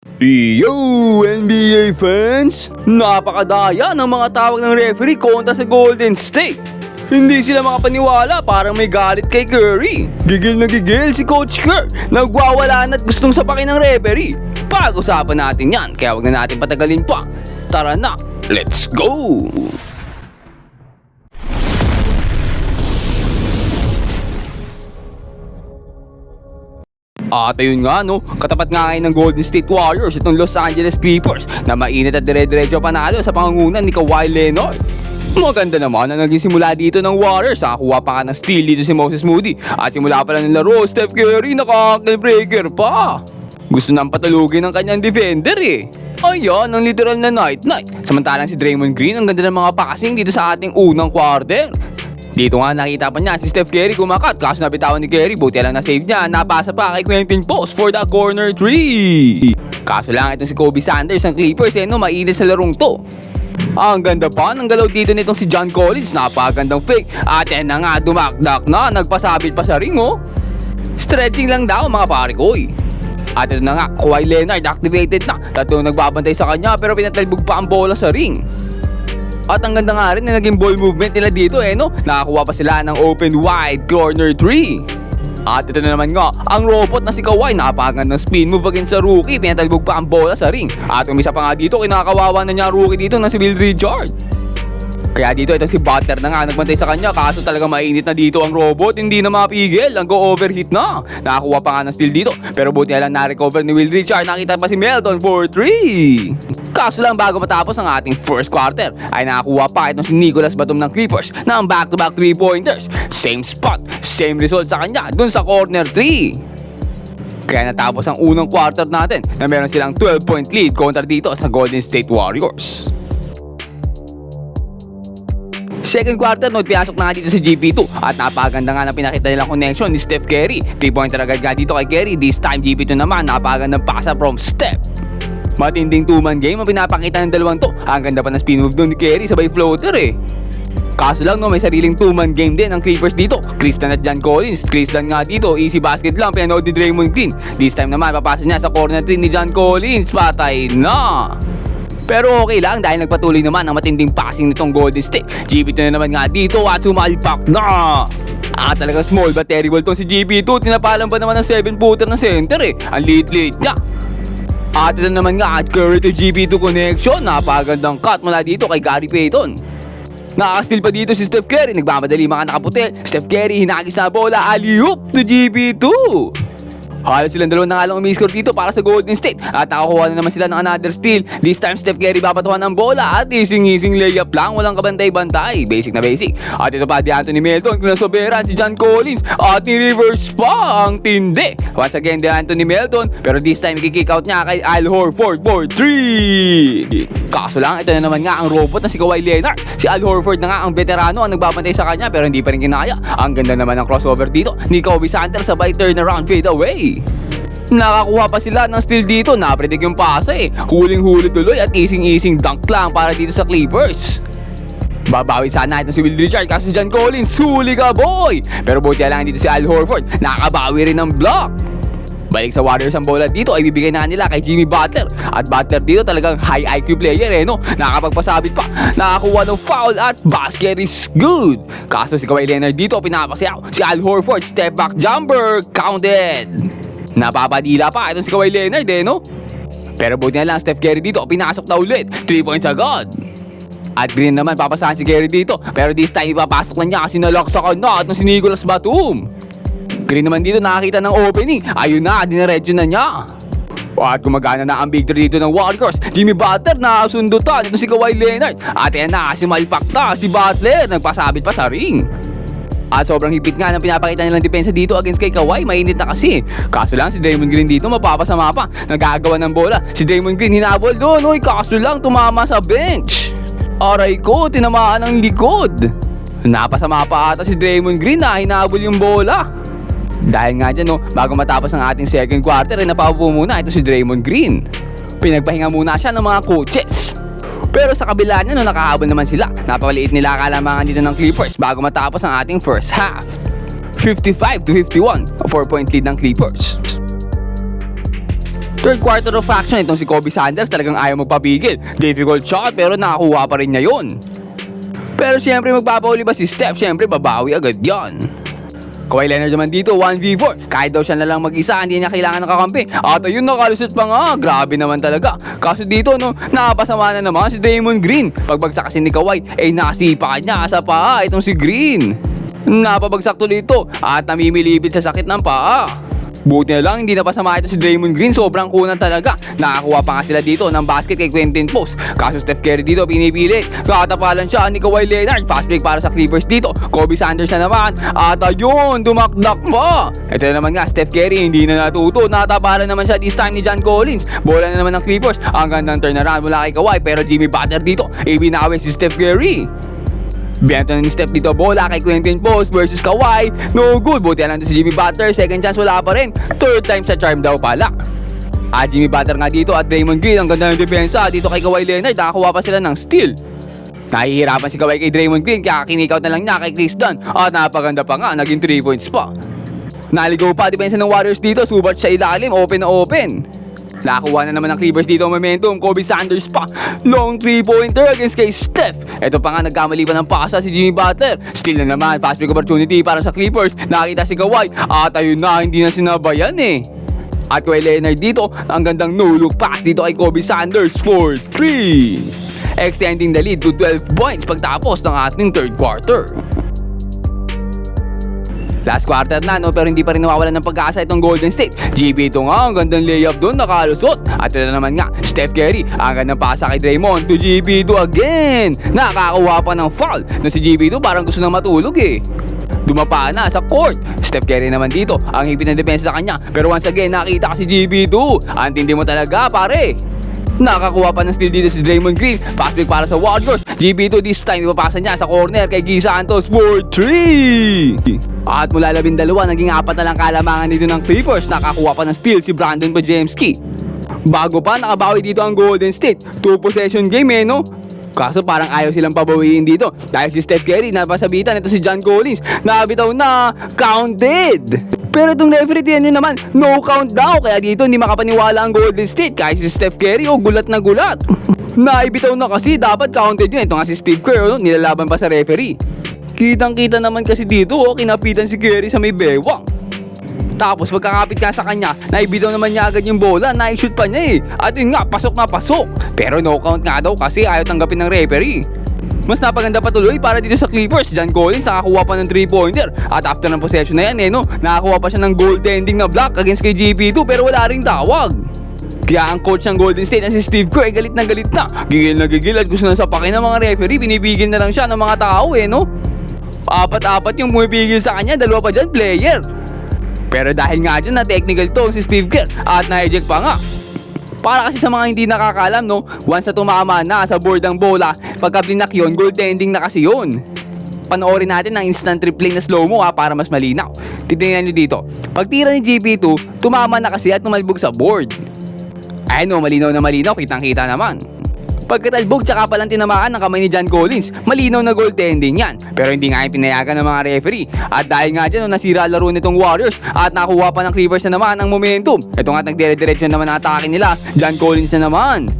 Yo, NBA fans! Napakadaya ng mga tawag ng referee kontra sa Golden State. Hindi sila makapaniwala, parang may galit kay Curry. Gigil na gigil si Coach Kerr. Nagwawala na't gustong sapakin ng referee. Pag-usapan natin yan, kaya wag na natin patagalin pa. Tara na, let's go! At ayun nga no, katapat nga ngayon ng Golden State Warriors itong Los Angeles Clippers na mainit at dire-diretso panalo sa pangungunan ni Kawhi Leonard. Maganda naman ang naging simula dito ng Warriors. Nakakuha pa ka ng steal dito si Moses Moody. At simula pa lang ng laro, Steph Curry naka-ankle breaker pa. Gusto nang patulugin ng kanyang defender eh. Ayan, ang literal na night-night. Samantalang si Draymond Green ang ganda ng mga passing dito sa ating unang quarter. Dito nga nakita pa niya si Steph Curry kumakat, kaso nabitawan ni Curry, buti lang na-save niya, napasa pa kay Quentin Post for the corner 3. Kaso lang itong si Kobe Sanders ng Clippers mainit sa larong to. Ang ganda pa ng galaw dito nitong si John Collins, napakagandang fake, at yan na nga dumakdak na, nagpasabit pa sa ring Stretching lang daw mga pare ko At ito na nga, Kawhi Leonard activated na, tatlong nagbabantay sa kanya pero pinatalbog pa ang bola sa ring. At ang ganda nga rin na naging ball movement nila dito nakakuha pa sila ng open wide corner 3. At ito na naman nga, ang robot na si Kawhi napakaganda ng spin move against sa rookie, pinatalbog pa ang bola sa ring. At umisa pa nga dito, kinakawawa na niya ang rookie dito na si Will Richard. Kaya dito itong si Butler na nga nagbantay sa kanya, kaso talaga mainit na dito ang robot, hindi na mapigil, ang go-overheat na. Nakakuha pa nga ng steal dito, pero buti na lang na-recover ni Will Richard, nakita pa si Melton for 3. Kaso lang bago matapos ang ating first quarter, ay nakakuha pa itong si Nicolas Batum ng Clippers ng back-to-back 3-pointers. Same spot, same result sa kanya, dun sa corner 3. Kaya natapos ang unang quarter natin na meron silang 12-point lead kontra dito sa Golden State Warriors. Second quarter, pinasok na nga dito si GP2 at napakaganda nga na pinakita nilang connection ni Steph Curry. 3-pointer agad nga dito kay Curry, this time GP2 naman, napakagandang pasa from Steph. Matinding 2-man game ang pinapakita ng dalawang to. Ang ganda pa ng spin move doon ni Curry, sabay floater Kaso lang may sariling 2-man game din ang Clippers dito. Chris Dunn at John Collins. Chris Dunn nga dito, easy basket lang, pinanood ni Draymond Green. This time naman, papasa niya sa corner 3 ni John Collins, patay na. Pero okay lang dahil nagpatuloy naman ang matinding passing nitong Golden State. GP2 na naman nga dito at sumalpak na. Talagang small but terrible tong si GP2. Tinapalan pa naman ng 7-footer ng center Ang liit-liit niya. At ito naman nga at Curry to GP2 connection. Napagandang cut mula dito kay Gary Payton. Nakaka-steal pa dito si Steph Curry. Nagmamadali mga nakaputi. Steph Curry hinagis na bola. Alley-oop to GP2. Halos silang dalawa na nga lang umiscore dito para sa Golden State. At nakakuha na naman sila ng another steal. This time Steph Curry babatuhan ng bola at ising-ising layup lang, walang kabantay-bantay. Basic na basic. At ito pa di Anthony Melton, kinasoberan si John Collins at ni-reverse pa ang tindi. Once again di Anthony Melton, pero this time i-kick out niya kay Al Horford for 3. Kaso lang ito na naman nga ang robot na si Kawhi Leonard. Si Al Horford na nga ang veterano ang nagbabantay sa kanya pero hindi pa rin kinaya. Ang ganda naman ng crossover dito ni Kobe Sanders sabay turnaround fade away. Nakakuha pa sila ng steal dito, napredict yung pasa Huling-huli tuloy at ising-ising dunk lang para dito sa Clippers. Babawi sana ito si Will Richard kasi si John Collins, huli ka boy! Pero buti lang dito si Al Horford, nakabawi rin ng block. Balik sa Warriors ang bola dito ay bibigay na nila kay Jimmy Butler. At Butler dito talagang high IQ player nakapagpasabit pa, nakakuha ng foul at basket is good. Kaso si Kawhi Leonard dito pinapasayaw, si Al Horford step back jumper, counted. Napapadila pa itong si Kawhi Leonard Pero buti na lang Steph Curry dito, pinasok na ulit, 3 points agad. At Green naman papasahan si Curry dito, pero this time ipapasok na niya kasi nalaksakan na itong si Nicolas Batum. Green naman dito nakakita ng opening, ayun na, dinaretso na niya. At gumagana na ang victory dito ng Warriors. Jimmy Butler nakasundutan itong si Kawhi Leonard. At yan na, si malpakta si Butler, nagpasabit pa sa ring. At sobrang higpit nga ng pinapakita nilang depensa dito against kay Kawhi, mainit na kasi. Kaso lang si Draymond Green dito mapapasama pa, nagagawa ng bola. Si Draymond Green hinabol doon, kaso lang tumama sa bench. Aray ko, tinamaan ang likod. Napasama pa ata si Draymond Green na hinabol yung bola. Dahil nga dyan bago matapos ang ating second quarter napaupo muna ito si Draymond Green. Pinagpahinga muna siya ng mga coaches. Pero sa kabila niya nakahabol naman sila. Napakaliit nila kalamangan dito ng Clippers bago matapos ang ating first half. 55-51, 4-point lead ng Clippers. Third quarter of action, itong si Kobe Sanders talagang ayaw magpapigil. Difficult shot pero nakakuha pa rin niya yun. Pero siyempre magpapauli ba si Steph? Siyempre babawi agad yan. Kawhi Leonard naman dito, 1v4. Kahit daw siya na lang mag-isa, hindi niya kailangan ng kakampi. At ayun, nakalusot pa nga. Grabe naman talaga. Kaso dito, no, nakapasama na naman si Draymond Green. Pagbagsak kasi ni Kawhi, nasipa niya sa paa itong si Green. Napabagsak tuloy ito at namimilipit sa sakit ng paa. Buti na lang hindi na pasama ito si Draymond Green, sobrang kunan talaga. Nakakuha pa nga sila dito ng basket kay Quentin Post. Kaso Steph Curry dito pinipili. Katapalan siya ni Kawhi Leonard. Fast break para sa Clippers dito. Kobe Sanders na naman. At ayun, dumakdak pa. Ito na naman nga, Steph Curry hindi na natuto. Natapalan naman siya this time ni John Collins. Bola na naman ng Clippers. Ang gandang turnaround mula kay Kawhi. Pero Jimmy Butler dito, ibinawi si Steph Curry. Bento na ni Steph dito, bola kay Quentin Post versus Kawhi. No good. Buti lang si Jimmy Butler. Second chance wala pa rin. Third time sa charm daw pala. At Jimmy Butler nga dito at Draymond Green. Ang ganda ng depensa dito kay Kawhi Leonard. Nakakuha pa sila ng steal. Nahihirapan si Kawhi kay Draymond Green. Kaya kinik-out na lang niya kay Chris Dunn. At napaganda pa nga. Naging 3 points pa. Naligaw pa depensa ng Warriors dito. Subat sa ilalim. Open na open. Nakakuha na naman ng Clippers dito ang momentum. Kobe Sanders pa. Long 3-pointer against kay Steph. Ito pa nga, nagkamali pa ng pasa si Jimmy Butler. Still na naman, fast break opportunity para sa Clippers. Nakita si Kawhi. At ayun na, hindi na sinabayan eh. At Kawhi Leonard dito, ang gandang no-look pass dito kay Kobe Sanders for 3. Extending the lead to 12 points pagtapos ng ating third quarter. Last quarter na, no, pero hindi pa rin nawawalan ng pag-asa itong Golden State. GB ito nga, ang gandang layup doon, nakalusot. At ito naman nga, Steph Curry, ang gandang pasa kay Draymond to GB2 again. Nakakuha pa ng foul. No, si GB2 parang gusto nang matulog eh. Dumapa na sa court. Steph Curry naman dito, ang higpit ng depensa sa kanya. Pero once again, nakita ka si GB2. Antindi mo talaga, pare. Nakakuha pa ng steal dito si Draymond Green. Fast break para sa Warriors. GB2 this time, ipapasa niya sa corner kay Guy Santos for 3. At mula 12, naging 4 na lang kalamangan dito ng Clippers. Nakakuha pa ng steal si Brandon Podziemski. Bago pa, nakabawi dito ang Golden State. 2 possession game eh, no? Kaso parang ayaw silang pabawiin dito. Dahil si Steph Curry, napasabitan ito si John Collins. Nabitaw na, counted! Pero itong referee din nyo naman, no count daw. Kaya dito hindi makapaniwala ang Golden State. Kahit si Steph Curry, gulat na gulat. Naibitaw na kasi, dapat counted yun. Ito nga si Steve Kerr, nilalaban pa sa referee. Kitang-kita naman kasi dito, kinapitan si Curry sa may bewang. Tapos pagkakapit nga sa kanya, naibitaw naman niya agad yung bola, na-shoot pa niya eh. At yun nga, pasok na pasok. Pero no count nga daw kasi ayaw tanggapin ng referee. Mas napaganda pa tuloy para dito sa Clippers. John Collins nakakuha pa ng 3-pointer. At after ng possession na yan nakakuha pa siya ng goaltending na block against kay GB2 pero wala ring tawag. Kaya ang coach ng Golden State na si Steve Kerr galit na galit na. Gigil na gigil at gusto na sapakin ng mga referee. Binibigil na lang siya ng mga tao Apat-apat yung bumibigil sa kanya, 2 pa dyan player. Pero dahil nga dyan na technical to si Steve Kerr at na-eject pa nga. Para kasi sa mga hindi nakakalam once na tumama na sa board ang bola, pagka blinak yun, goaltending na kasi yun. Panoorin natin ang instant replay na slow-mo para mas malinaw. Titingnan nyo dito. Pagtira ni GB2, tumama na kasi at tumalbog sa board. Ayun malinaw na malinaw, kitang-kita naman. Pagkatalbog tsaka palang tinamaan ng kamay ni John Collins, malinaw na goaltending yan. Pero hindi nga yung pinayagan ng mga referee. At dahil nga dyan nasira laro nitong Warriors at nakuha pa ng Clippers na naman ang momentum. Ito nga nagdire-diretso naman ang atake nila, John Collins na naman.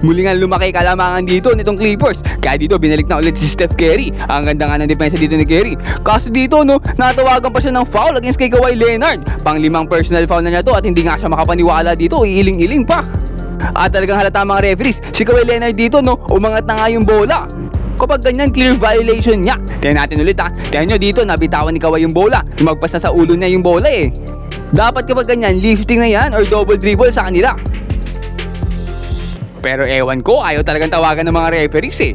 Muli nga lumaki kalamangan dito nitong Clippers. Kaya dito binalik na ulit si Steph Curry. Ang ganda nga ng depensa dito ni Curry. Kaso dito natawagan pa siya ng foul against kay Kawhi Leonard. Pang-5 personal foul na niya to at hindi nga siya makapaniwala dito. Iiling-iling pa. At talagang halata mga referees, si Kawhi Leonard dito umangat na nga yung bola. Kapag ganyan, clear violation niya. Tingnan natin ulit Tingnan nyo dito, nabitawan ni Kawhi yung bola. Lumagpas na sa ulo niya yung bola eh. Dapat kapag ganyan, lifting na yan or double dribble sa kanila. Pero ewan ko, ayaw talagang tawagan ng mga referees eh.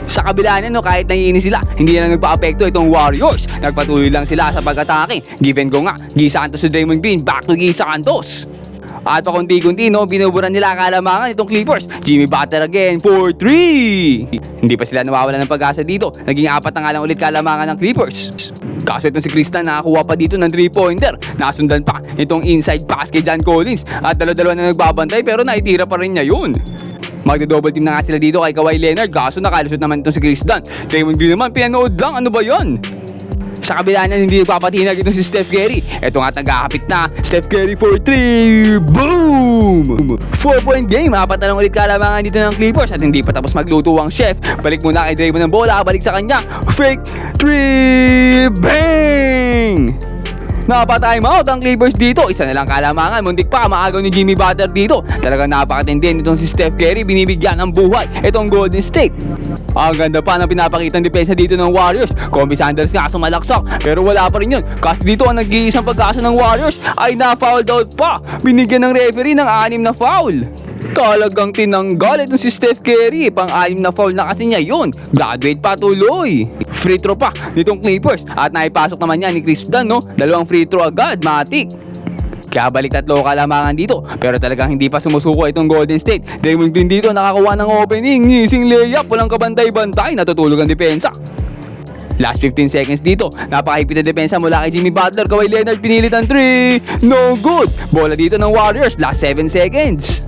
Sa kabila niya kahit naiinis sila, hindi na nagpa-apekto itong Warriors. Nagpatuloy lang sila sa pag-atake. Give and go nga, Guy Santos to Draymond Green, back to Guy Santos. At pakunti-kunti binuburan nila kalamangan itong Clippers. Jimmy Butler again for 3. Hindi pa sila nawawalan ng pag-asa dito. Naging 4 na nga lang ulit kalamangan ng Clippers. Kaso itong si Tristan nakakuha pa dito ng 3-pointer. Nasundan pa itong inside pass kay John Collins. At dalawa na nagbabantay pero naitira pa rin niya yun. Magdo-double team na nga sila dito kay Kawhi Leonard. Kaso nakalusot naman itong si Chris Dunn. Draymond Green naman pinanood lang, ano ba yun? Sa kabila niyan, hindi nagpapatinag itong si Steph Curry. Ito nga nagkakapit na. Steph Curry for 3. Boom! 4-point game. 4 na lang ulit kalamangan dito ng Clippers at hindi pa tapos magluto ang chef. Balik muna kay Draymond ng bola. Balik sa kanya. Fake 3. Bang! Napatime out ang Clippers dito. Isa na lang kalamangan. Muntik pa maagaw ni Jimmy Butler dito. Talagang napakatindi nitong si Steph Curry. Binibigyan ng buhay itong Golden State. Ang ganda pa ng pinapakitang depensa dito ng Warriors. Kobe Sanders nga sumalaksak pero wala pa rin yun. Kasi dito ang nag-iisang pagkaso ng Warriors ay na-fouled out pa. Binigyan ng referee ng 6 na foul. Talagang tinanggal itong si Steph Curry. Pang-6 na foul na kasi niya yun. Graduate pa tuloy. Free throw pa nitong Clippers. At naipasok naman niya ni Chris Dunn, no? 2 free throw agad, matik. Kaya balik 3 kalamangan dito. Pero talagang hindi pa sumusuko itong Golden State. Draymond Green dito nakakuha ng opening. Ngising layup, walang kabantay-bantay. Natutulog ang depensa. Last 15 seconds dito. Napakahigpit na depensa mula kay Jimmy Butler. Kawhi Leonard pinilit ang 3. No good. Bola dito ng Warriors. Last 7 seconds.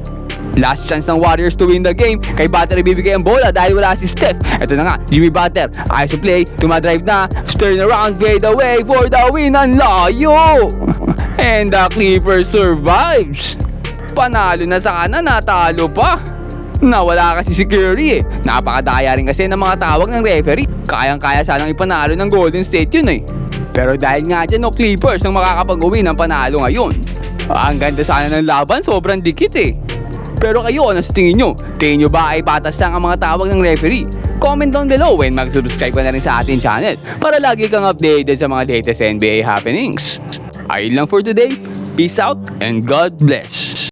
Last chance ng Warriors to win the game. Kay Butler ibibigay ang bola dahil wala si Steph. Ito na nga, Jimmy Butler. Ayos to play, tumadrive na. Turn around, fade away for the win. Ang layo! And the Clippers survives. Panalo na sana, natalo pa. Nawala kasi si Curry eh. Napakadaya rin kasi ng mga tawag ng referee. Kayang-kaya sanang ipanalo ng Golden State yun eh. Pero dahil nga dyan, no, Clippers ang makakapag-uwi ng panalo ngayon. Ang ganda sana ng laban, sobrang dikit eh. Pero kayo, ano sa tingin nyo? Tingin nyo ba ay patas lang ang mga tawag ng referee? Comment down below and mag-subscribe ka na rin sa ating channel para lagi kang updated sa mga latest NBA happenings. Ayun lang for today. Peace out and God bless.